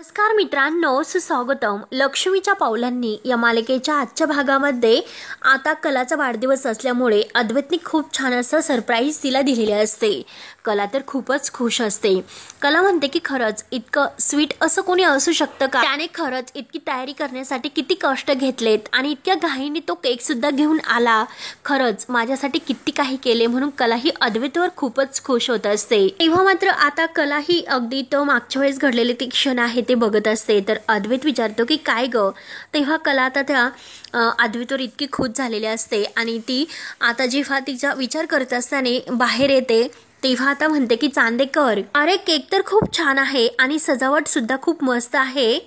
नमस्कार मित्रांनो, सुस्वागतम. लक्ष्मीच्या पावलांनी या मालिकेच्या आजच्या भागामध्ये आता कलाचा वाढदिवस असल्यामुळे अद्वैतने खूप छान असं सरप्राईज तिला दिलेले असते. कला तर खूपच खुश असते. कला म्हणते की खरंच इतकं स्वीट असं कोणी असू शकतं का? त्याने खरंच इतकी तयारी करण्यासाठी किती कष्ट घेतलेत आणि इतक्या घाईने तो केक सुद्धा घेऊन आला. खरंच माझ्यासाठी किती काही केले म्हणून कला ही अद्वैतवर खूपच खुश होत असते. तेव्हा मात्र आता कला ही अगदी तो मागच्या वेळेस घडलेले ते क्षण आहे ते बघत असते. तर अद्वैत विचारतो की काय ग? तेव्हा कला आता त्या अद्वैतवर इतकी खुश झालेली असते आणि ती आता जेव्हा तिचा विचार करत असताना बाहेर येते तेव्हा आता म्हणते की चांदेकर, अरे केक तर खूप छान आहे आणि सजावट सुद्धा खूप मस्त आहे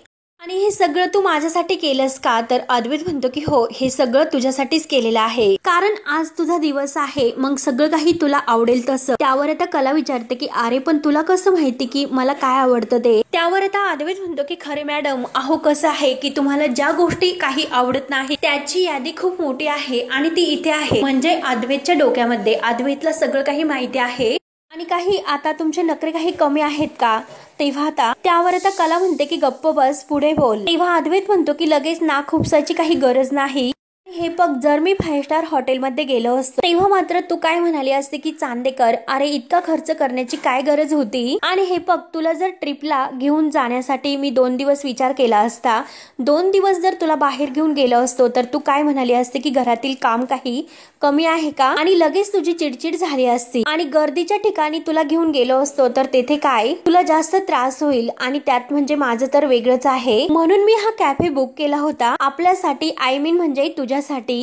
आणि हे सगळं तू माझ्यासाठी केलंस का? तर अद्वैत म्हणतो की हो, हे सगळं तुझ्यासाठीच केलेलं आहे, कारण आज तुझा दिवस आहे, मग सगळं काही तुला आवडेल तसं. त्यावर आता कला विचारते की अरे पण तुला कसं माहिती की मला काय आवडतं ते? त्यावर आता अद्वैत म्हणतो की खरे मॅडम, अहो कसं आहे की तुम्हाला ज्या गोष्टी काही आवडत नाही त्याची यादी खूप मोठी आहे आणि ती इथे आहे. म्हणजे अद्वैतच्या डोक्यामध्ये अद्वैतला सगळं काही माहिती आहे आणि काही आता तुमचे नखरे काही कमी आहेत का? तेव्हा आता त्यावर आता कला म्हणते की गप्प बस, पुढे बोल. तेव्हा अद्वैत म्हणतो की लगेच नाक खुपसायची काही गरज नाही. हे बघ, जर मी 5 स्टार हॉटेलमध्ये गेलो असतो तेव्हा मात्र तू काय म्हणाली असते की चांदेकर, अरे इतका खर्च करण्याची काय गरज होती? आणि हे बघ, तुला जर ट्रिपला घेऊन जाण्यासाठी मी 2 दिवस विचार केला असता, 2 दिवस जर तुला बाहेर घेऊन गेलो असतो तर तू काय म्हणाली असते की घरातील काम काही कमी आहे का? आणि लगेच तुझी चिडचिड झाली असती. आणि गर्दीच्या ठिकाणी तुला घेऊन गेलो असतो तर तेथे काय तुला जास्त त्रास होईल आणि त्यात म्हणजे माझं तर वेगळंच आहे. म्हणून मी हा कॅफे बुक केला होता आपल्यासाठी, आय मीन म्हणजे तुझ्यासाठी.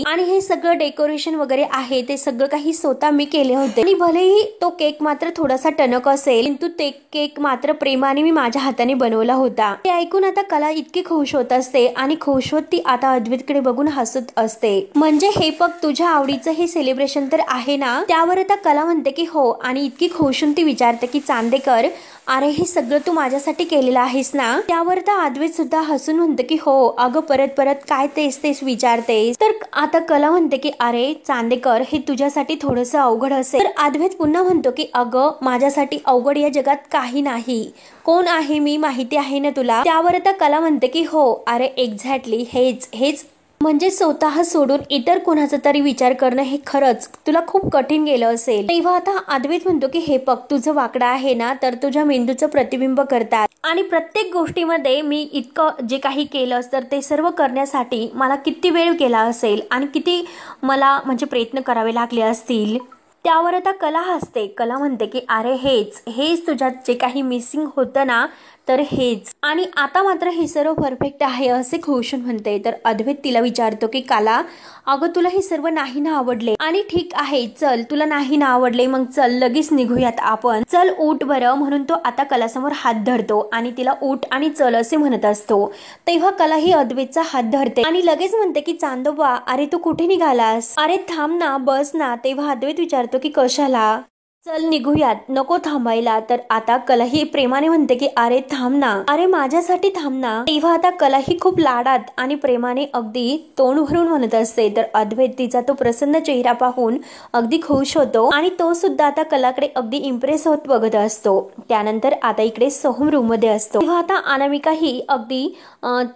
आणि हे सगळं डेकोरेशन वगैरे आहे ते सगळं काही स्वतः मी केले होते. आणि भलेही तो केक मात्र थोडासा टणक असेल, किंतु ते केक मात्र प्रेमाने मी माझ्या हाताने बनवला होता. ते ऐकून आता कला इतकी खुश होत असते आणि खुश होत ती आता अद्वैतकडे बघून हसत असते. म्हणजे हे बघ, तुझ्या आवडीचं हे सेलिब्रेशन तर आहे ना? त्यावर आता कला म्हणते की हो, आणि इतकी खुश होऊन ती विचारते की चांदेकर, अरे हे सगळं तू माझ्यासाठी केलेलं आहेस ना? त्यावर तर अद्वैत सुद्धा हसून म्हणते की हो अगं, परत परत काय तेच तेच विचारतेस? तर आता कला म्हणते की अरे चांदेकर, हे तुझ्यासाठी थोडंसं अवघड असेल. तर अद्वैत पुन्हा म्हणतो की अगं, माझ्यासाठी अवघड या जगात काही नाही. कोण आहे मी माहिती आहे ना तुला? त्यावर आता कला म्हणते की हो, अरे एक्झॅक्टली हेच म्हणजे स्वतः सोडून इतर कोणाचा तरी विचार करणं हे खरंच तुला खूप कठीण गेलं असेल. तेव्हा आता अद्वैत म्हणतो की हे बघ, तुझं वाकडं आहे ना, तर तुझ्या मेंदूचं प्रतिबिंब करतात आणि प्रत्येक गोष्टीमध्ये मी इतकं जे काही केलं तर ते सर्व करण्यासाठी मला किती वेळ गेला असेल आणि किती मला म्हणजे प्रयत्न करावे लागले असतील. त्यावर आता कला हसते. कला म्हणते की अरे हेच तुझ्यात जे काही मिसिंग होतं ना, तर हेच. आणि आता मात्र हे सर्व परफेक्ट आहे असे खुश म्हणते. तर अद्वैत तिला विचारतो की कला, अगं तुला हे सर्व नाही ना आवडले? आणि ठीक आहे, चल तुला नाही ना आवडले, मग चल लगेच निघूयात आपण. चल उठ बरं. म्हणून तो आता कलासमोर हात धरतो आणि तिला उठ आणि चल असे म्हणत असतो. तेव्हा कला ही अद्वैतचा हात धरते आणि लगेच म्हणते की चांदोबा, अरे तू कुठे निघालास? अरे थांब ना, बस ना. तेव्हा अद्वैत विचारतो की कशाला? चल निघूयात, नको थांबायला. तर आता कला ही प्रेमाने म्हणते की अरे थांब ना, अरे माझ्यासाठी थांब ना. तेव्हा आता कला ही खूप लाडात आणि प्रेमाने अगदी तोंड भरून म्हणत असते. तर अद्वैत तिचा तो प्रसन्न चेहरा पाहून अगदी खुश होतो आणि तो सुद्धा आता कलाकडे अगदी इम्प्रेस होत बघत असतो. त्यानंतर आता इकडे सोहम रूम मध्ये असतो. तेव्हा आता अनामिका ही अगदी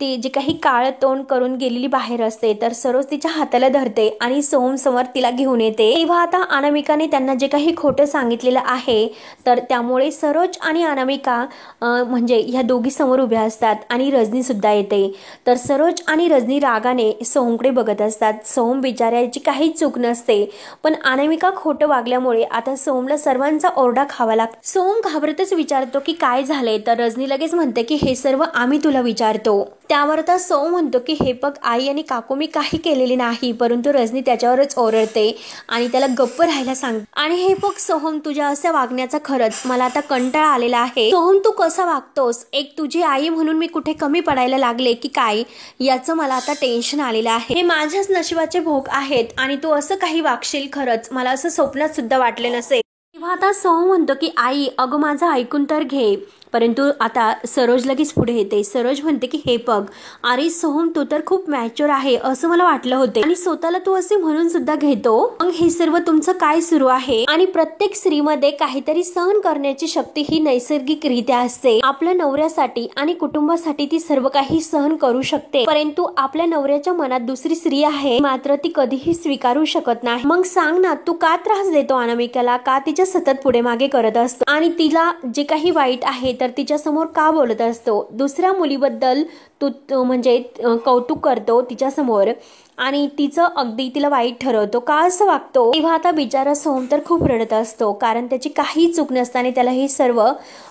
ती जे काही काळ तोंड करून गेलेली बाहेर असते, तर सरोज तिच्या हाताला धरते आणि सोहम समोर तिला घेऊन येते. तेव्हा आता अनामिकाने त्यांना जे काही खोटं सांगितलेलं आहे, तर त्यामुळे सरोज आणि अनामिका म्हणजे ह्या दोघी समोर उभ्या असतात आणि रजनी सुद्धा येते. तर सरोज आणि रजनी रागाने सोहमकडे बघत असतात. सोहम बिचाऱ्याची काही चूक नसते, पण अनामिका खोटं वागल्यामुळे आता सोहमला सर्वांचा ओरडा खावा लागतो. सोहम घाबरतच विचारतो की काय झाले? तर रजनी लगेच म्हणते की हे सर्व आम्ही तुला विचारतो. त्यावर आता सोहम म्हणतो की हे बघ आई आणि काकू, मी काही केलेले नाही. परंतु रजनी त्याच्यावरच ओरडते आणि त्याला गप्प राहायला सांगते. आणि हे बघ सोहम, तुझ्या अशा वागण्याचा खरंच मला आता कंटाळा आलेला आहे. सोहम तू कसा वागतोस? एक तुझी आई म्हणून मी कुठे कमी पडायला लागले की काय, याचं मला आता टेन्शन आलेलं आहे. हे माझ्याच नशिबाचे भोग आहेत आणि तू असं काही वागशील, खरंच मला असं स्वप्नात सुद्धा वाटले नसेल. तेव्हा आता सोहम म्हणतो की आई, अगं माझं ऐकून तर घे. परंतु आता सरोज लगेच पुढे येते. सरोज म्हणते की हे बघ, अरे सोहम तू तर खूप मॅच्युअर आहे असं मला वाटलं होते आणि स्वतःला तू असे म्हणून सुद्धा घेतो. मग हे सर्व तुमचं काय सुरू आहे? आणि प्रत्येक स्त्रीमध्ये काहीतरी सहन करण्याची शक्ती ही नैसर्गिकरित्या असते. आपल्या नवऱ्यासाठी आणि कुटुंबासाठी ती सर्व काही सहन करू शकते, परंतु आपल्या नवऱ्याच्या मनात दुसरी स्त्री आहे मात्र ती कधीही स्वीकारू शकत नाही. मग सांग ना, तू का त्रास देतो अनामिकाला? का तिच्या सतत पुढे मागे करत असतो आणि तिला जे काही वाईट आहे तर तिच्या समोर का बोलत असतो? दुसऱ्या मुलीबद्दल तू म्हणजे कौतुक करतो तिच्या समोर आणि तिचं अगदी तिला वाईट ठरवतो, का असं वागतो? तेव्हा आता बिचारा सोहम तर खूप रडत असतो, कारण त्याची काही चूक नसताना त्याला हे सर्व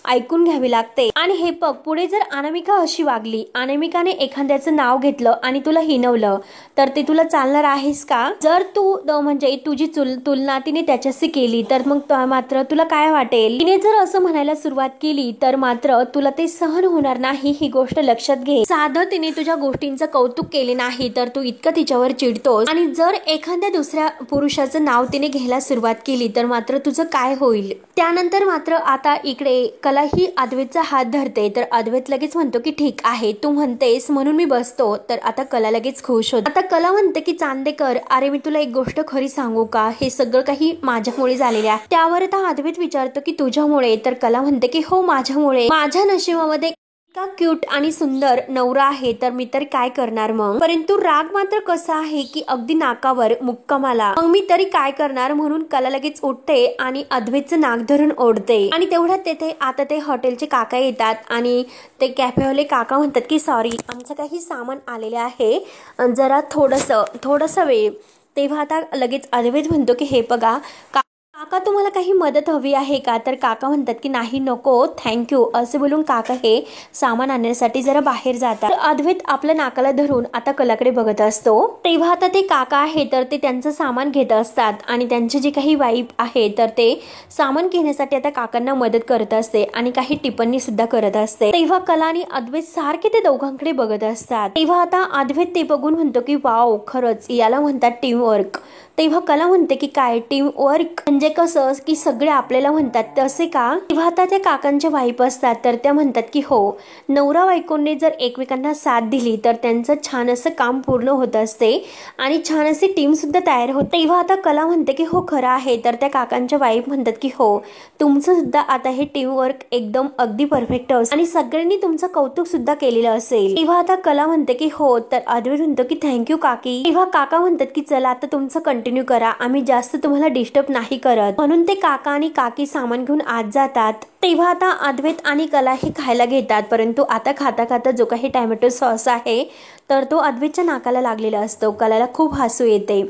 ऐकून घ्यावी लागते. आणि हे बघ, पुढे जर अनामिका अशी वागली, अनामिकाने एखाद्याचं नाव घेतलं आणि तुला हिनवलं तर ते तुला चालणार आहेस का? जर तू म्हणजे तुझी तुलना तिने त्याच्याशी केली तर मग मात्र तुला काय वाटेल? तिने जर असं म्हणायला सुरुवात केली तर मात्र तुला ते सहन होणार नाही, ही गोष्ट लक्षात घे. साधं तिने तुझ्या गोष्टींचं कौतुक केले नाही तर तू इतकं तिच्यावर चिडतोस, आणि जर एखाद्या दुसऱ्या पुरुषाचं नाव तिने घ्यायला सुरुवात केली तर मात्र तुझं काय होईल? त्यानंतर मात्र आता इकडे कला ही अद्वैतचा हात धरते, तर अद्वैत लगेच म्हणतो की ठीक आहे, तू म्हणतेस म्हणून मी बसतो. तर आता कला लगेच खुश होते. आता कला म्हणते की चांदेकर, अरे मी तुला एक गोष्ट खरी सांगू का? हे सगळं काही माझ्यामुळे झालेले आहे. त्यावर आता अद्वैत विचारतो की तुझ्यामुळे? तर कला म्हणते की हो, माझ्यामुळे. माझ्या नशिबामध्ये इतका क्यूट आणि सुंदर नवरा आहे तर मी तर काय करणार मग? परंतु राग मात्र कसा आहे की अगदी नाकावर मुक्कामाला. मग मी तरी काय करणार? म्हणून कला लगेच उठते आणि अद्वैतचं नाक धरून ओढते. आणि तेवढ्यात तेथे आता ते हॉटेलचे काका येतात आणि ते कॅफेवाले काका म्हणतात की सॉरी, आमचं काही सामान आलेले आहे, जरा थोडंसं वेळ. तेव्हा आता लगेच अद्वैत म्हणतो की हे बघा काका, तुम्हाला काही मदत हवी आहे का? तर काका म्हणतात की नाही, नको, थँक्यू. असे बोलून काका हे सामान आणण्यासाठी जरा बाहेर जातात. अद्वैत आपल्या नाकाला धरून आता कलाकडे बघत असतो. तेव्हा आता ते काका आहे तर ते त्यांचं सामान घेत असतात आणि त्यांचे जे काही वाईफ आहे तर ते सामान घेण्यासाठी आता काकांना मदत करत असते आणि काही टिप्पणी सुद्धा करत असते. तेव्हा कला आणि अद्वैत सारखे ते दोघांकडे बघत असतात. तेव्हा आता अद्वैत ते बघून म्हणतो की वाव, खरंच याला म्हणतात टीमवर्क. तेव्हा कला म्हणते की काय टीम वर्क म्हणजे कसं की सगळे आपल्याला म्हणतात तसे का? तेव्हा आता त्या काकांच्या वाईफ असतात तर त्या म्हणतात की हो, नवरा बायकोने जर एकमेकांना साथ दिली तर त्यांचं छान असं काम पूर्ण होत असते आणि छान अशी टीम सुद्धा तयार होते. तेव्हा आता कला म्हणते की हो, खरं आहे. तर त्या काकांच्या वाईफ म्हणतात की हो, तुमचं सुद्धा आता हे टीम वर्क एकदम अगदी परफेक्ट आणि सगळ्यांनी तुमचं कौतुक सुद्धा केलेलं असेल. तेव्हा आता कला म्हणते की हो, तर अद्वैत म्हणतो की थँक्यू काकी. तेव्हा काका म्हणतात की चला आता तुमचं कंटिन्यू करा, आम्ही जास्त तुम्हाला डिस्टर्ब नाही करत. म्हणून ते काका आणि काकी सामान घेऊन आत जातात. तेव्हा आता अद्वैत आणि कला हे खायला घेतात, परंतु आता खाता खाता जो काही टॅमॅटो सॉस आहे तर तो अद्वैतच्या नाकाला लागलेला असतो. कलाला खूप हसू येते.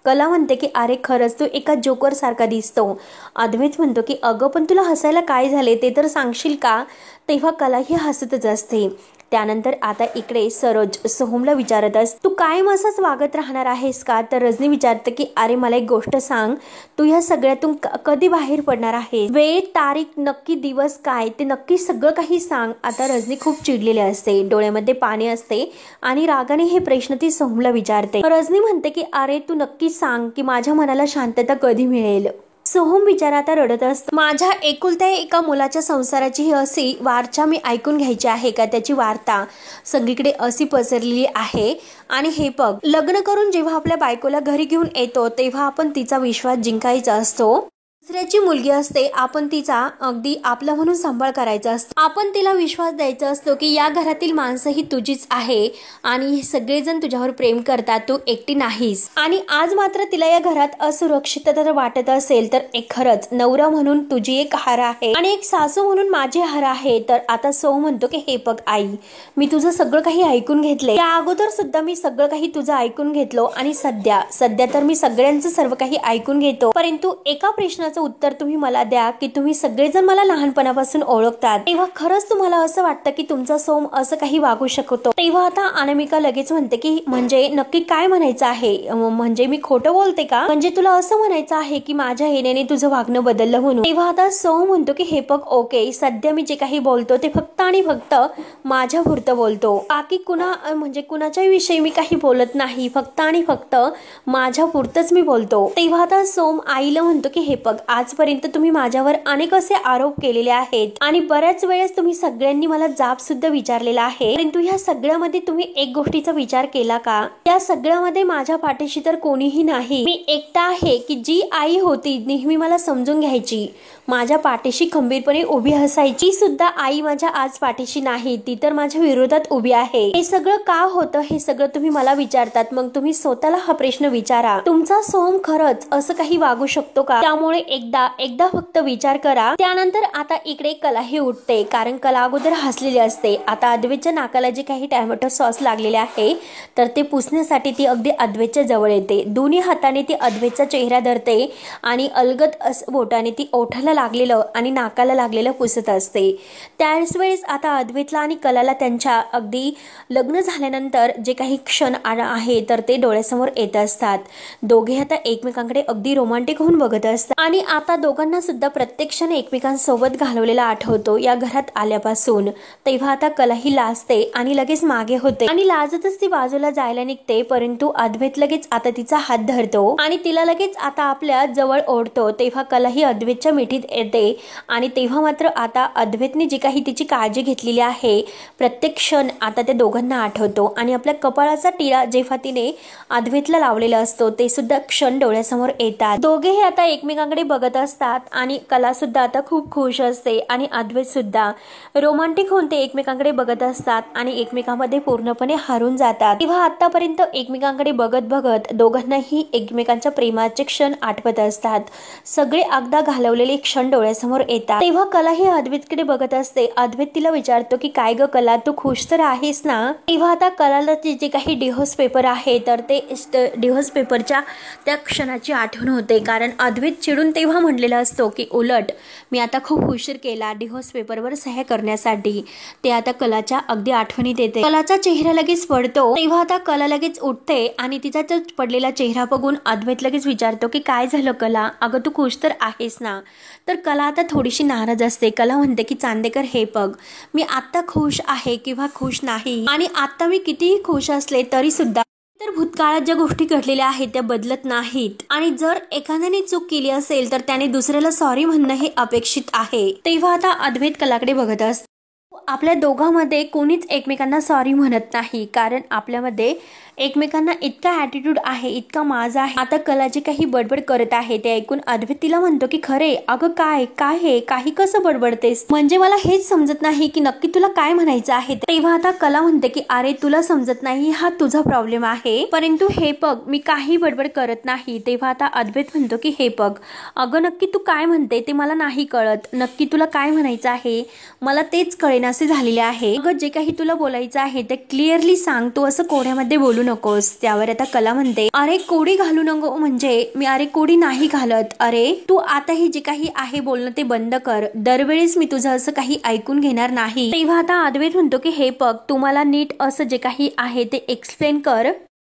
कला म्हणते की अरे खरंच तू एका जोकर सारखा दिसतो. अद्वैत म्हणतो की अगं पण तुला हसायला काय झाले ते तर सांगशील का? तेव्हा कला ही हसतच असते. त्यानंतर आता इकडे सरोज सोहमला विचारत तू कायम असंच वागत राहणार आहेस का? तर रजनी विचारते की अरे मला एक गोष्ट सांग, तू ह्या सगळ्यातून कधी बाहेर पडणार आहे? वेळ, तारीख, नक्की दिवस काय ते नक्की सगळं काही सांग. आता रजनी खूप चिडलेली असते, डोळ्यामध्ये पाणी असते आणि रागाने हे प्रश्न ती सोहमला विचारते. रजनी म्हणते की अरे तू नक्की सांग की माझ्या मनाला शांतता कधी मिळेल? सोहम बिचारा आता रडत असतो. माझ्या एकुलत्या एका मुलाच्या संसाराची ही अशी वार्ता मी ऐकून घ्यायची आहे का? त्याची वार्ता सगळीकडे अशी पसरलेली आहे. आणि हे बघ, लग्न करून जेव्हा आपल्या बायकोला घरी घेऊन येतो तेव्हा आपण तिचा विश्वास जिंकायचा असतो. दुसऱ्याची मुलगी असते, आपण तिचा अगदी आपला म्हणून सांभाळ करायचा असतो. आपण तिला विश्वास द्यायचा असतो की या घरातील माणसं ही तुझीच आहे आणि सगळेजण तुझ्यावर प्रेम करतात, तू एकटी नाहीस. आणि आज मात्र तिला या घरात असुरक्षितता वाटत असेल तर एक खरंच नवरा म्हणून तुझी एक हार आहे आणि एक सासू म्हणून माझी हार आहे. तर आता सौ म्हणतो की हे बघ आई, मी तुझं सगळं काही ऐकून घेतलंय. त्या अगोदर सुद्धा मी सगळं काही तुझं ऐकून घेतलो आणि सध्या तर मी सगळ्यांचं सर्व काही ऐकून घेतो. परंतु एका प्रश्नाचं उत्तर तुम्ही मला द्या की तुम्ही सगळेजण मला लहानपणापासून ओळखतात, तेव्हा खरंच तुम्हाला असं वाटतं की तुमचा सोम असं काही वागू शकतो? तेव्हा आता अनामिका लगेच म्हणते की म्हणजे नक्की काय म्हणायचं आहे? म्हणजे मी खोटं बोलते का? म्हणजे तुला असं म्हणायचं आहे की माझ्या येण्याने तुझं वागणं बदललं म्हणून? तेव्हा आता सोम म्हणतो की हे बघ ओके, सध्या मी जे काही बोलतो ते फक्त आणि फक्त माझ्या पुरतं बोलतो, बाकी कुणाच्या विषयी मी काही बोलत नाही, फक्त आणि फक्त माझ्या पुरतच मी बोलतो. तेव्हा आता सोम आईला म्हणतो की हे बघ आजपर्यंत तुम्ही माझ्यावर अनेक असे आरोप केलेले आहेत आणि बऱ्याच वेळेस तुम्ही सगळ्यांनी मला जाब सुद्धा विचारलेला आहे, परंतु ह्या सगळ्यामध्ये तुम्ही एक गोष्टीचा विचार केला का? या सगळ्यामध्ये माझ्या पाठीशी तर कोणीही नाही. मी एकटा आहे की जी आई होती नेहमी मला समजून घ्यायची, माझ्या पाठीशी खंबीरपणे उभी असायची, सुद्धा आई माझ्या आज पाठीशी नाही, ती तर माझ्या विरोधात उभी आहे. हे सगळं का होतं हे सगळं तुम्ही मला विचारतात. मग तुम्ही स्वतःला हा प्रश्न विचारा, तुमचा सोहम खरंच असं काही वागू शकतो का? त्यामुळे एकदा फक्त विचार करा. त्यानंतर आता इकडे कलाही उठते, कारण कला अगोदर हसलेली असते. आता अद्वैतच्या नाकाला जे काही टॅमॅटो सॉस लागलेले आहे तर ते पुसण्यासाठी ती अगदी अद्वैतच्या जवळ येते. दोन्ही हाताने ती अद्वैतचा चेहरा धरते आणि अलगद बोटाने ती ओठाला लागलेलं आणि नाकाला लागलेलं पुसत असते. त्याच वेळेस आता अद्वैतला आणि कलाला त्यांच्या अगदी लग्न झाल्यानंतर जे काही क्षण आहे तर ते डोळ्यासमोर येत असतात. दोघे आता एकमेकांकडे अगदी रोमांटिक होऊन बघत असतात आणि आता दोघांना सुद्धा प्रत्येक क्षण एकमेकांसोबत घालवलेला आठवतो या घरात आल्यापासून. तेव्हा आता कलाही लाजते आणि लगेच मागे होते आणि लाजतच ती बाजूला जायला निघते, परंतु अद्वैत लगेच आता तिचा हात धरतो आणि तिला लगेच आता आपल्या जवळ ओढतो. तेव्हा कलाही अद्वैतच्या मिठीत येते आणि तेव्हा मात्र आता अद्वैतने जी काही तिची काळजी घेतलेली आहे प्रत्येक क्षण आता त्या दोघांना आठवतो आणि आपल्या कपाळाचा टिळा जेव्हा तिने अद्वैतला लावलेला असतो ते सुद्धा क्षण डोळ्यासमोर येतात. दोघेही आता एकमेकांकडे बघत असतात आणि कला सुद्धा आता खूप खुश असते आणि अद्वैत सुद्धा रोमांटिक होऊन ते एकमेकांकडे बघत असतात आणि एकमेकांमध्ये पूर्णपणे हरून जातात. तेव्हा आतापर्यंत एकमेकांकडे बघत बघत दोघांनाही एकमेकांच्या प्रेमाचे क्षण आठवत असतात. सगळे अगदा घालवलेले क्षण डोळ्यासमोर येतात. तेव्हा कला ही अद्वैतकडे बघत असते. अद्वैत तिला विचारतो की काय ग कला, तू खुश तर आहेस ना? तेव्हा आता कलाला जे काही डिव्होर्स पेपर आहे तर ते डिव्होर्स पेपरच्या त्या क्षणाची आठवण होते, कारण अद्वैत चिडून तेव्हा म्हटलेला असतो की उलट मी आता खूप उशीर केला डिव्होर्स पेपरवर सह्या करण्यासाठी. ते आता कलाच्या अगदी आठवणीत येते. कलाचा चेहरा लगेच पडतो. तेव्हा आता कला लगेच उठते आणि तिचा तो पडलेला चेहरा बघून अद्वैत लगेच विचारतो की काय झालं कला, अगं तू खुश तर आहेस ना? तर कला आता थोडीशी नाराज असते. कला म्हणते की चांदेकर हे बघ, मी आता खुश आहे किंवा खुश नाही आणि आता मी कितीही खुश असले तरी सुद्धा तर भूतकाळात ज्या गोष्टी घडलेल्या आहेत त्या बदलत नाहीत आणि जर एखाद्याने चूक केली असेल तर त्याने दुसऱ्याला सॉरी म्हणणं हे अपेक्षित आहे. तेव्हा आता अद्वैत कलाकडे बघत असतो. आपल्या दोघांमध्ये कोणीच एकमेकांना सॉरी म्हणत नाही, कारण आपल्यामध्ये एकमेकांना इतका ॲटिट्यूड आहे, इतका माज आहे. आता कला जी काही बडबड करत आहे ते ऐकून अद्वैत तिला म्हणतो की खरे अगं काय काय हे काही कसं बडबडतेस, म्हणजे मला हेच समजत नाही की नक्की तुला काय म्हणायचं आहे. तेव्हा आता कला म्हणते की अरे तुला समजत नाही हा तुझा प्रॉब्लेम आहे, परंतु हे बघ मी काही बडबड करत नाही. तेव्हा आता अद्वैत म्हणतो की हे बघ अगं नक्की तू काय म्हणते ते मला नाही कळत, नक्की तुला काय म्हणायचं आहे मला तेच कळेनासे झालेले आहे. अगं जे काही तुला बोलायचं आहे ते क्लिअरली सांग, तू असं कोड्यामध्ये बोलू नकोस. त्यावर आता कला म्हणते अरे कोडी घालू नको म्हणजे मी अरे कोडी नाही घालत, अरे तू आता हे जे काही आहे बोलणं ते बंद कर, दरवेळेस मी तुझं असं काही ऐकून घेणार नाही. तेव्हा आता अद्वैत म्हणतो की हे बघ तुम्हाला नीट असं जे काही आहे ते एक्सप्लेन कर.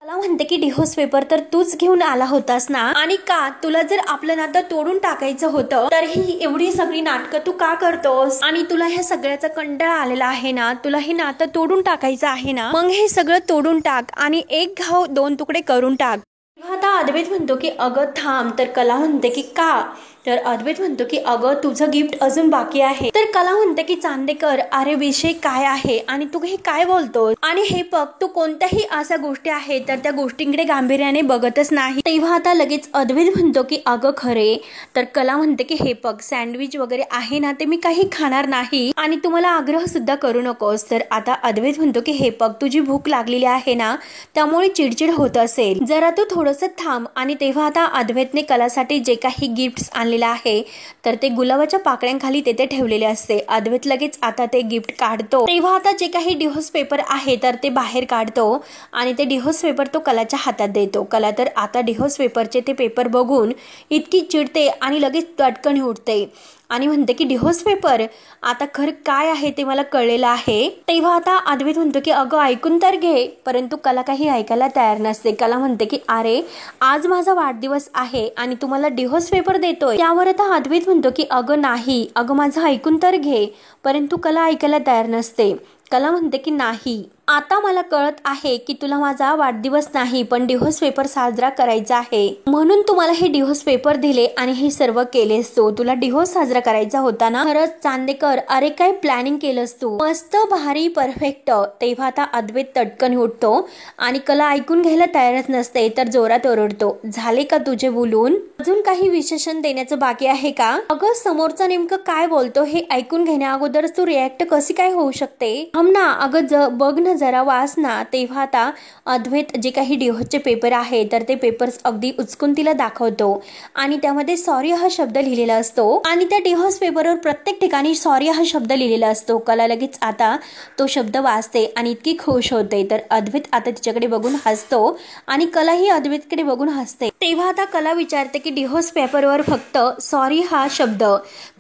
मला म्हणते की डिव्होर्स पेपर तर तूच घेऊन आला होतास ना, आणि का तुला जर आपलं नातं तोडून टाकायचं होतं तर ही एवढी सगळी नाटकं तू का करतोस, आणि तुला ह्या सगळ्याचा कंटाळा आलेला आहे ना, तुला हे नातं तोडून टाकायचं आहे ना, मग हे सगळं तोडून टाक आणि एक घाव दोन तुकडे करून टाक. आता अद्वैत म्हणतो की अगं थांब. तर कला म्हणते की का? तर अद्वैत म्हणतो की अगं तुझं गिफ्ट अजून बाकी आहे. तर कला म्हणते की चांदेकर अरे विषय काय आहे आणि तू हे काय बोलतोस, आणि हे बघ तू कोणत्याही अशा गोष्टी आहेत तर त्या गोष्टींकडे गांभीर्याने बघतच नाही. तेव्हा आता लगेच अद्वैत म्हणतो की अगं खरे. तर कला म्हणते की हे बघ सँडविच वगैरे आहे ना ते मी काही खाणार नाही आणि तुम्हाला आग्रह सुद्धा करू नकोस. तर आता अद्वैत म्हणतो की हे बघ तुझी भूक लागलेली आहे ना त्यामुळे चिडचिड होत असेल, जरा तू थोडंसं थांब. आणि तेव्हा आता अद्वैतने कलासाठी जे काही गिफ्ट्स आणलेले आहे तर ते गुलाबाच्या पाकळ्यांखाली तेथे ठेवलेले असते. अद्वैत लगेच आता ते गिफ्ट काढतो. तेव्हा आता जे काही डिव्होर्स पेपर आहे तर ते बाहेर काढतो आणि ते डिव्होर्स पेपर तो कलाच्या हातात देतो. कला तर आता डिव्होर्स पेपरचे ते पेपर बघून इतकी चिडते आणि लगेच तटकन उठते आणि म्हणते की डिव्होर्स पेपर आता खरं काय आहे ते मला कळलेलं आहे. तेव्हा आता अद्वैत म्हणतो की अगं ऐकून तर घे, परंतु कला काही ऐकायला तयार नसते. कला म्हणते की अरे आज माझा वाढदिवस आहे आणि तुम्हाला डिव्होर्स पेपर देतोय. त्यावर आता अद्वैत म्हणतो की अगं नाही, अगं माझं ऐकून तर घे, परंतु कला ऐकायला तयार नसते. कला म्हणते की नाही आता मला कळत आहे की तुला माझा वाढदिवस नाही पण डिव्होर्स पेपर साजरा करायचा आहे, म्हणून तू मला हे डिव्होर्स पेपर दिले आणि हे सर्व केलेस तू. तुला डिव्होर्स साजरा करायचा होता ना. खरंच चांदेकर, अरे काय प्लॅनिंग केलंस तू, मस्त भारी परफेक्ट. तेव्हा आता अद्वैत तटकन उठतो आणि कला ऐकून घ्यायला तयारच नसते तर जोरात ओरडतो, झाले का तुझे बोलून? अजून काही विशेषण देण्याचं बाकी आहे का? अगं समोरचा नेमकं काय बोलतो हे ऐकून घेण्या अगोदरच तू रिॲक्ट कशी काय होऊ शकते? हम ना, अगं बघ ना जरा, वास ना. तेव्हा आता अद्वैत जे काही डिव्होर्सचे पेपर आहे तर ते पेपर्स अगदी उचकून तिला दाखवतो आणि त्यामध्ये सॉरी हा शब्द लिहिलेला असतो आणि त्या डिव्होर्स पेपरवर प्रत्येक ठिकाणी सॉरी हा शब्द लिहिलेला असतो. कला लगेच आता तो शब्द वाचते आणि इतकी खुश होते तर अद्वैत आता तिच्याकडे बघून हसतो आणि कला ही अद्वैतकडे बघून हसते. तेव्हा आता कला विचारते की डिव्होर्स पेपरवर फक्त सॉरी हा शब्द,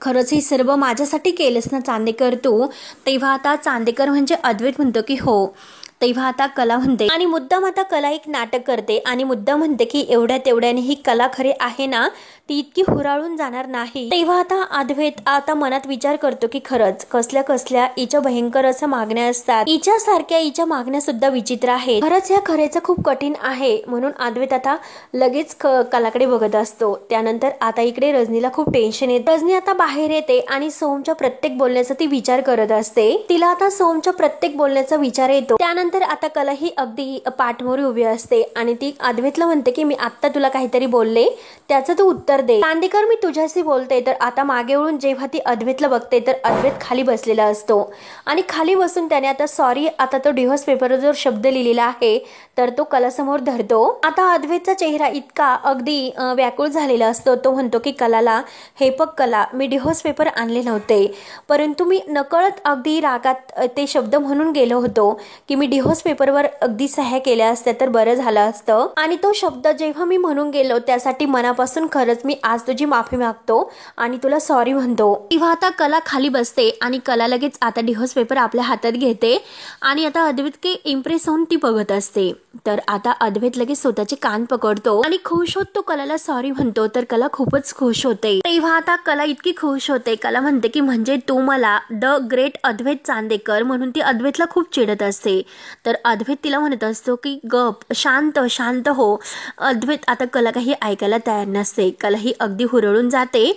खरंच हे सर्व माझ्यासाठी केलंस ना चांदेकर तू? तेव्हा आता चांदेकर म्हणजे अद्वैत म्हणतो की हो. तेव्हा आता कला म्हणते आणि मुद्दाम आता कला एक नाटक करते आणि मुद्दाम म्हणते की एवढ्या तेवढ्याने ही कला खरे आहे ना, ती इतकी हुराळून जाणार नाही. तेव्हा आता अद्वैत आता मनात विचार करतो की खरंच कसल्या कसल्या हिच्या भयंकर असं मागण्या असतात, हिच्या सारख्या हिच्या मागण्या सुद्धा विचित्र आहेत. खरंच ह्या खरेचं खूप कठीण आहे. म्हणून अद्वैत आता लगेच कलाकडे बघत असतो. त्यानंतर आता इकडे रजनीला खूप टेन्शन येते. रजनी आता बाहेर येते आणि सोमच्या प्रत्येक बोलण्याचा ती विचार करत असते. तिला आता सोमच्या प्रत्येक बोलण्याचा विचार येतो. त्यानंतर आता कला ही अगदी पाठमोरी उभी असते आणि ती अद्वैतला म्हणते की मी आता तुला काहीतरी बोलले त्याचं तू उत्तर दे. चांदेकर, मी तुझ्याशी बोलते. तर आता मागे वळून जेव्हा ती अद्वैतला बघते तर अद्वैत खाली बसलेला असतो आणि खाली बसून त्याने आता सॉरी, आता तो डिव्होर्स पेपरवर जो शब्द लिहिलेला आहे तर तो कला समोर धरतो. आता अद्वैतचा चेहरा इतका अगदी व्याकुळ झालेला असतो. तो म्हणतो की कलाला, हे बघ कला, मी डिव्होर्स पेपर आणले नव्हते, परंतु मी नकळत अगदी रागात ते शब्द म्हणून गेलो होतो की मी डिव्होर्स पेपरवर अगदी सह्या केल्या असत्या तर बरं झालं असतं आणि तो शब्द जेव्हा मी म्हणून गेलो त्यासाठी मनापासून खरंच मी आज तुझी माफी मागतो आणि तुला सॉरी म्हणतो. तेव्हा आता कला खाली बसते आणि कला लगेच आता डिव्होर्स पेपर आपल्या हातात घेते आणि आता अद्वैत के इम्प्रेस होऊन ती बघत असते. तर आता अद्वैत लगेच स्वतःचे कान पकडतो आणि खुश होत तो कलाला सॉरी म्हणतो. तर कला खूपच खुश होते. तेव्हा आता कला इतकी खुश होते, कला म्हणते की म्हणजे तू मला द ग्रेट अद्वैत चांदेकर, म्हणून ती अद्वैतला खूप चिडत असते. तर अद्वैत तिला म्हणत असतो की गप, शांत शांत हो. अद्वैत आता कला काही ऐकायला तयार नसते. कला ही अगदी हुरळून जाते.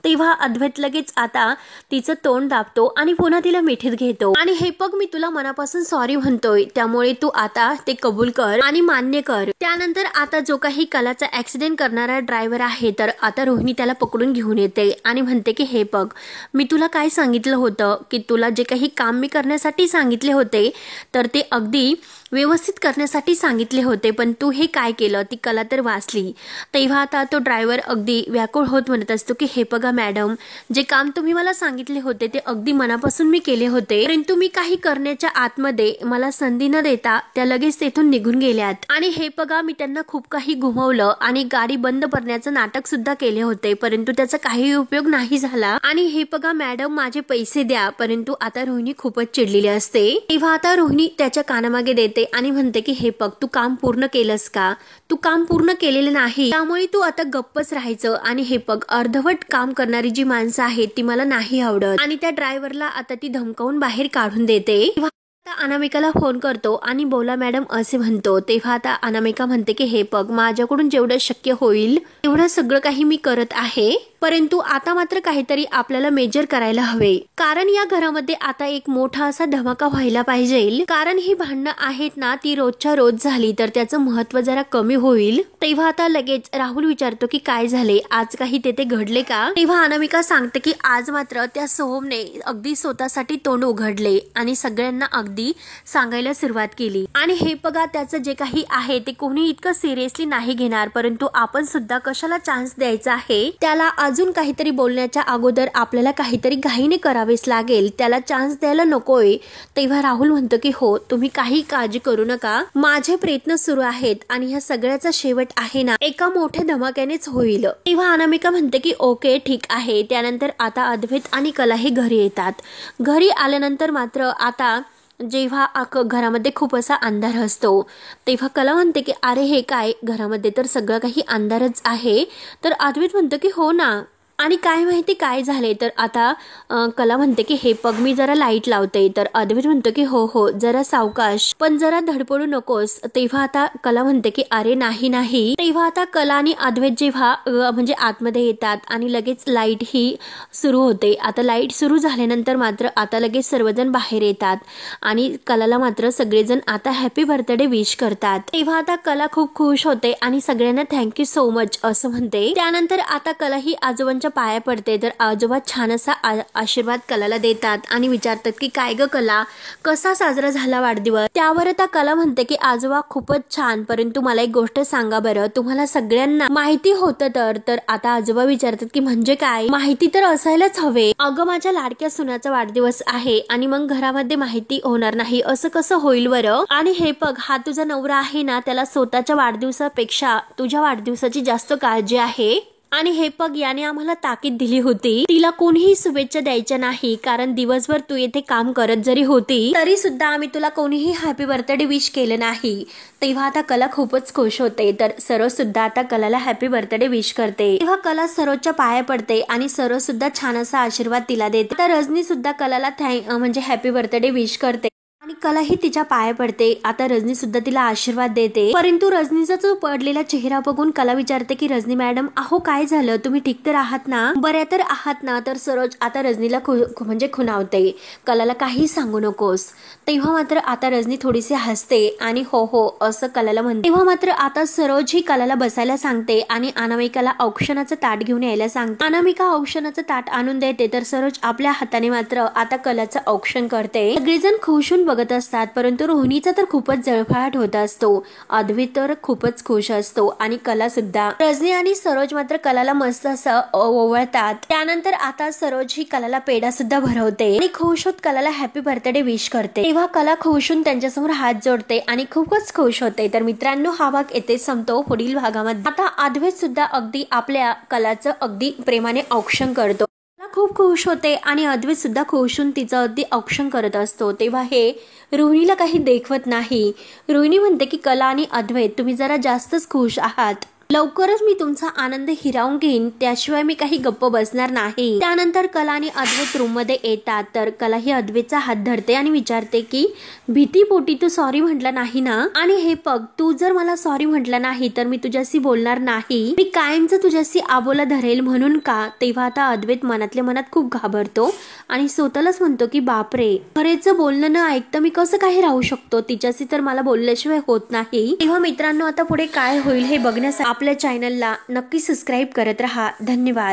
तेव्हा अद्वैत लगेच आता तिचं तोंड दाबतो आणि पुन्हा तिला मिठीत घेतो आणि हे बघ, मी तुला मनापासून सॉरी म्हणतोय, त्यामुळे तू आता ते कबूल कर आणि मान्य कर. त्यानंतर आता जो काही कलाचा ऍक्सिडेंट करणारा ड्रायव्हर आहे तर आता रोहिणी त्याला पकडून घेऊन येते आणि म्हणते की हे बघ, मी तुला काय सांगितलं होतं की तुला जे काही काम मी करण्यासाठी सांगितले होते तर ते अगदी व्यवस्थित करण्यासाठी सांगितले होते, पण तू हे काय केलं? ती कला तर वाचली. तेव्हा आता तो ड्रायव्हर अगदी व्याकुळ होत म्हणत असतो की हे बघा मॅडम, जे काम तुम्ही मला सांगितले होते ते अगदी मनापासून मी केले होते, परंतु मी काही करण्याच्या आतमध्ये मला संधी न देता त्या लगेच तेथून निघून गेल्यात आणि हे बघा, मी त्यांना खूप काही घुमवलं आणि गाडी बंद करण्याचं नाटक सुद्धा केले होते, परंतु त्याचा काही उपयोग नाही झाला आणि हे बघा मॅडम, माझे पैसे द्या. परंतु आता रोहिणी खूपच चिडलेली असते. तेव्हा आता रोहिणी त्याच्या कानामागे देते आणि म्हणते की हे बघ, तू काम पूर्ण केलंस का? तू काम पूर्ण केलेलं नाही, त्यामुळे तू आता गप्पच राहायचं आणि हे बघ, अर्धवट काम करणारी जी माणसं आहेत ती मला नाही आवडत आणि त्या ड्रायव्हरला आता ती धमकावून बाहेर काढून देते. आता अनामिकाला फोन करतो आणि बोला मॅडम असे म्हणतो. तेव्हा आता अनामिका म्हणते की हे बघ, माझ्याकडून जेवढं शक्य होईल तेवढं सगळं काही मी करत आहे, परंतु आता मात्र काहीतरी आपल्याला मेजर करायला हवे, कारण या घरामध्ये आता एक मोठा असा धमाका व्हायला पाहिजे, कारण ही भांडणं आहेत ना ती रोजच्या रोज झाली तर त्याचं महत्व जरा कमी होईल. तेव्हा आता लगेच राहुल विचारतो की काय झाले, आज काही तेथे घडले का? तेव्हा अनामिका सांगते की आज मात्र त्या सोहमने अगदी स्वतःसाठी तोंड उघडले आणि सगळ्यांना अगदी सांगायला सुरुवात केली आणि हे बघा, त्याचं जे काही आहे ते कोणी इतकं सिरियसली नाही घेणार, परंतु आपण सुद्धा कशाला चान्स द्यायचा आहे, त्याला अजून काहीतरी बोलण्याच्या अगोदर आपल्याला काहीतरी घाईने करावेच लागेल, त्याला चान्स द्यायला नकोय. तेव्हा राहुल म्हणतो की हो, तुम्ही काही काळजी करू नका, माझे प्रयत्न सुरू आहेत आणि ह्या सगळ्याचा शेवट आहे ना एका मोठ्या धमाक्यानेच होईल. तेव्हा अनामिका म्हणते की ओके ठीक आहे. त्यानंतर आता अद्वैत आणि कला हे घरी येतात. घरी आल्यानंतर मात्र आता जेव्हा घरामध्ये खूप असा अंधार असतो तेव्हा कला म्हणते की अरे हे काय, घरामध्ये तर सगळं काही अंधारच आहे. तर अद्वैत म्हणतो की हो ना, आणि काय माहिती काय झाले तर आता कला म्हणते की हे पग मी जरा लाईट लावते, तर अद्वैत म्हणतो की हो हो जरा सावकाश, पण जरा धडपडू नकोस. तेव्हा आता कला म्हणते की अरे नाही नाही. तेव्हा आता कला आणि अद्वैत जेव्हा म्हणजे आतमध्ये येतात आणि लगेच लाईट ही सुरू होते. आता लाईट सुरू झाल्यानंतर मात्र आता लगेच सर्वजण बाहेर येतात आणि कलाला मात्र सगळेजण आता हॅपी बर्थडे विश करतात. तेव्हा आता कला खूप खुश होते आणि सगळ्यांना थँक्यू सो मच असं म्हणते. त्यानंतर आता कला ही आजोबांच्या पाया पडते, तर आजोबा छान असा आशीर्वाद कलाला देतात आणि विचारतात की काय ग कला, कसा साजरा झाला वाढदिवस. त्यावर आता कला म्हणते की आजोबा खूपच छान, परंतु मला एक गोष्ट सांगा बरं, तुम्हाला सगळ्यांना माहिती होतं तर आता आजोबा विचारतात की म्हणजे काय, माहिती तर असायलाच हवे. अगं माझ्या लाडक्या सुनाचा वाढदिवस आहे आणि मग घरामध्ये माहिती होणार नाही असं कसं होईल बरं. आणि हे बघ हा तुझा नवरा आहे ना, त्याला स्वतःच्या वाढदिवसापेक्षा तुझ्या वाढदिवसाची जास्त काळजी आहे. आणि हे पग याने आम्हाला ताकीद दिली होती तिला कोणीही शुभेच्छा द्यायच्या नाही, कारण दिवसभर तू येथे काम करत जरी होती तरी सुद्धा आम्ही तुला कोणीही हॅपी बर्थडे विश केलं नाही. तेव्हा आता कला खूपच खुश होते, तर सरोज सुद्धा आता कलाला हॅपी बर्थडे विश करते. तेव्हा कला सरोजच्या पाया पडते आणि सरोज सुद्धा छान असा आशीर्वाद तिला देते. तर रजनी सुद्धा कलाला म्हणजे हॅपी बर्थडे विश करते आणि कला ही तिच्या पाया पडते. आता रजनी सुद्धा तिला आशीर्वाद देते, परंतु रजनीचा जो पडलेला चेहरा बघून कला विचारते की रजनी मॅडम अहो काय झालं, तुम्ही ठीक तर आहात ना, बऱ्या तर आहात ना. तर सरोज आता रजनीला म्हणजे खुणावते, कलाला काही सांगू नकोस. तेव्हा मात्र आता रजनी थोडीशी हसते आणि हो हो असं कलाला म्हणते. तेव्हा मात्र आता सरोज ही कलाला बसायला सांगते आणि अनामिकाला औक्षणाचं ताट घेऊन यायला सांगते. अनामिका औक्षणाचं ताट आणून देते, तर सरोज आपल्या हाताने मात्र आता कलाचं औक्षण करते. सगळेजण खुश होऊन बघत असतात, परंतु रोहिणीचा तर खूपच जळफळाट होत असतो. अद्वैत तर खूपच खुश असतो आणि कला सुद्धा. रजनी आणि सरोज मात्र कलाला मस्त असं ओवळतात. त्यानंतर आता सरोज ही कलाला पेढा सुद्धा भरवते आणि खुश होत कलाला हॅपी बर्थडे विश करते. तेव्हा कला खुश होऊन त्यांच्यासमोर हात जोडते आणि खूपच खुश होते. तर मित्रांनो हा भाग येथे संपतो. पुढील भागामध्ये आता अद्वैत सुद्धा अगदी आपल्या कलाचं अगदी प्रेमाने औक्षण करतो. खूप खुश होते आणि अद्वैत सुद्धा खुश होऊन तिचं अगदी औक्षण करत असतो. तेव्हा हे रोहिणीला काही देखवत नाही. रोहिणी म्हणते की कला आणि अद्वैत तुम्ही जरा जास्तच खुश आहात, लवकरच मी तुमचा आनंद हिरावून घेईन, त्याशिवाय मी काही गप्प बसणार नाही. त्यानंतर कला आणि अद्वैत रूम मध्ये येतात, तर कला ही अद्वैतचा हात धरते आणि विचारते की भीतीपोटी तू सॉरी म्हटला नाही ना, आणि हे पग तू जर मला सॉरी म्हटला नाही तर मी तुझ्याशी बोलणार नाही, मी कायमच तुझ्याशी आबोला धरेल म्हणून का. तेव्हा आता अद्वैत मनातल्या मनात खूप घाबरतो आणि स्वतःलाच म्हणतो की बापरे खरेच बोलणं न ऐकता मी कसं काही राहू शकतो, तिच्याशी तर मला बोलल्याशिवाय होत नाही. तेव्हा मित्रांनो आता पुढे काय होईल हे बघण्यासाठी आपल्या चॅनलला नक्की सबस्क्राईब करत राहा. धन्यवाद.